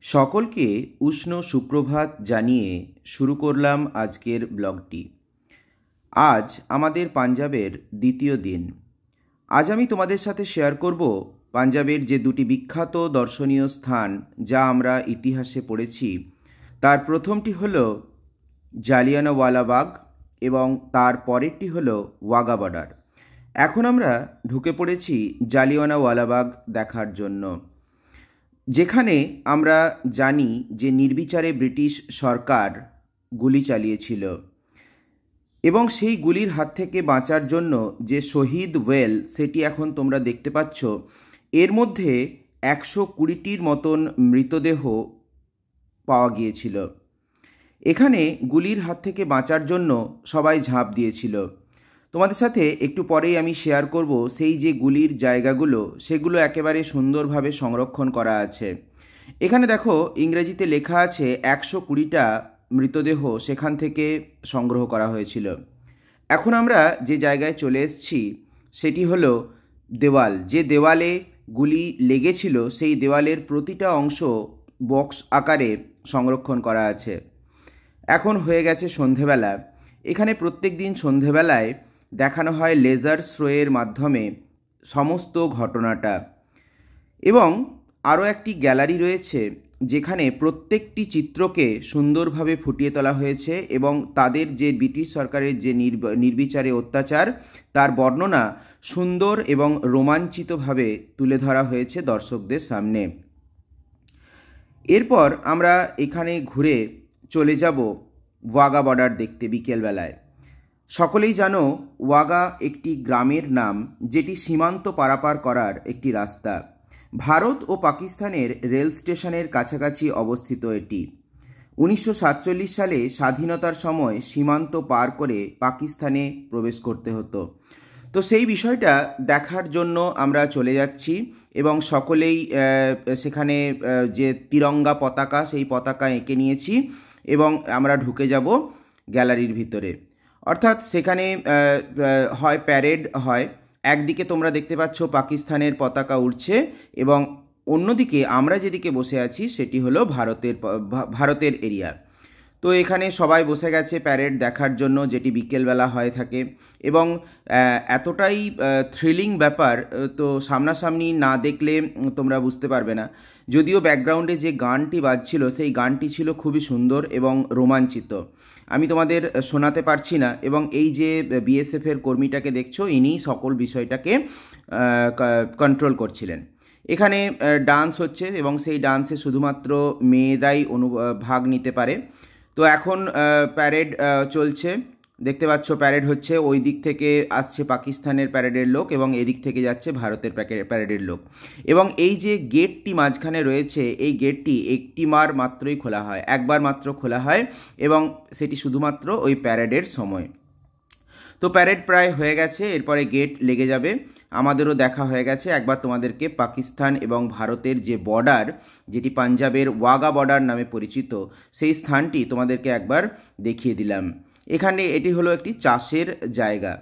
সকলকে উষ্ণ সুপ্রভাত জানিয়ে শুরু করলাম আজকের ব্লগটি। আজ আমাদের পাঞ্জাবের দ্বিতীয় দিন। আজ আমি তোমাদের সাথে শেয়ার করব পাঞ্জাবের যে দুটি বিখ্যাত দর্শনীয় স্থান যা আমরা ইতিহাসে পড়েছি। তার প্রথমটি হল জালিয়ানওয়ালা বাগ এবং তার পরেরটি হল ওয়াঘা বর্ডার। এখন আমরা ঢুকে পড়েছি জালিয়ানওয়ালা বাগ দেখার জন্য, যেখানে আমরা জানি যে নির্বিচারে ব্রিটিশ সরকার গুলি চালিয়েছিল এবং সেই গুলির হাত থেকে বাঁচার জন্য যে শহীদ ওয়েল সেটি এখন তোমরা দেখতে পাচ্ছ। এর মধ্যে 120টির মতন মৃতদেহ পাওয়া গিয়েছিল। এখানে গুলির হাত থেকে বাঁচার জন্য সবাই ঝাঁপ দিয়েছিল। তোমাদের সাথে একটু পরেই আমি শেয়ার করব সেই যে গুলির জায়গাগুলো, সেগুলো একেবারে সুন্দরভাবে সংরক্ষণ করা আছে। এখানে দেখো ইংরেজিতে লেখা আছে 120টা মৃতদেহ সেখান থেকে সংগ্রহ করা হয়েছিল। এখন আমরা যে জায়গায় চলে এসেছি সেটি হলো দেওয়াল। যে দেওয়ালে গুলি লেগেছিল সেই দেওয়ালের প্রতিটা অংশ বক্স আকারে সংরক্ষণ করা আছে। এখন হয়ে গেছে সন্ধেবেলা। এখানে প্রত্যেক দিন সন্ধেবেলায় দেখানো হয় লেজার শোয়ের মাধ্যমে সমস্ত ঘটনাটা। এবং আরও একটি গ্যালারি রয়েছে যেখানে প্রত্যেকটি চিত্রকে সুন্দরভাবে ফুটিয়ে তোলা হয়েছে এবং তাদের যে ব্রিটিশ সরকারের যে নির্বিচারে অত্যাচার তার বর্ণনা সুন্দর এবং রোমাঞ্চিতভাবে তুলে ধরা হয়েছে দর্শকদের সামনে। এরপর আমরা এখানে ঘুরে চলে যাব ওয়াঘা বর্ডার দেখতে বিকেলবেলায়। সকলেই জানো ওয়াঘা একটি গ্রামের নাম, যেটি সীমান্ত পারাপার করার একটি রাস্তা। ভারত ও পাকিস্তানের রেল স্টেশনের কাছাকাছি অবস্থিত এটি। 1947 সালে স্বাধীনতার সময় সীমান্ত পার করে পাকিস্তানে প্রবেশ করতে হতো। তো সেই বিষয়টা দেখার জন্য আমরা চলে যাচ্ছি এবং সকলেই সেখানে যে তিরঙ্গা পতাকা, সেই পতাকা এঁকে নিয়েছি এবং আমরা ঢুকে যাব গ্যালারির ভিতরে। অর্থাৎ সেখানে হয় প্যারেড হয়, একদিকে তোমরা দেখতে পাচ্ছ পাকিস্তানের পতাকা উড়ছে এবং অন্যদিকে আমরা যেদিকে বসে আছি সেটি হলো ভারতের এরিয়া। তো এখানে সবাই বসে গেছে প্যারেড দেখার জন্য, যেটি বিকেলবেলা হয়ে থাকে এবং এতটাই থ্রিলিং ব্যাপার, তো সামনাসামনি না দেখলে তোমরা বুঝতে পারবে না। যদিও ব্যাকগ্রাউন্ডে যে গানটি বাজছিল সেই গানটি ছিল খুবই সুন্দর এবং রোমাঞ্চিত, আমি তোমাদের শোনাতে পারছি না। এবং এই যে বিএসএফের কর্মীটাকে দেখছো, ইনি সকল বিষয়টাকে কন্ট্রোল করছিলেন। এখানে ডান্স হচ্ছে এবং সেই ডান্সে শুধুমাত্র মেয়েরাই ভাগ নিতে পারে। তো এখন প্যারেড চলছে, দেখতে পাচ্ছ প্যারেড হচ্ছে। ওই দিক থেকে আসছে পাকিস্তানের প্যারেডের লোক এবং এদিক থেকে যাচ্ছে ভারতের প্যারেডের লোক। এবং এই যে গেটটি মাঝখানে রয়েছে, এই গেটটি একটি মাত্রই খোলা হয়, একবার মাত্র খোলা হয় এবং সেটি শুধুমাত্র ওই প্যারেডের সময়। তো প্যারেড প্রায় হয়ে গেছে, এরপরে গেট লেগে যাবে। আমাদেরও দেখা হয়ে গেছে। একবার তোমাদেরকে পাকিস্তান এবং ভারতের যে বর্ডার, যেটি পাঞ্জাবের ওয়াঘা বর্ডার নামে পরিচিত, সেই স্থানটি তোমাদেরকে একবার দেখিয়ে দিলাম। এখানে এটি হলো একটি চাষের জায়গা।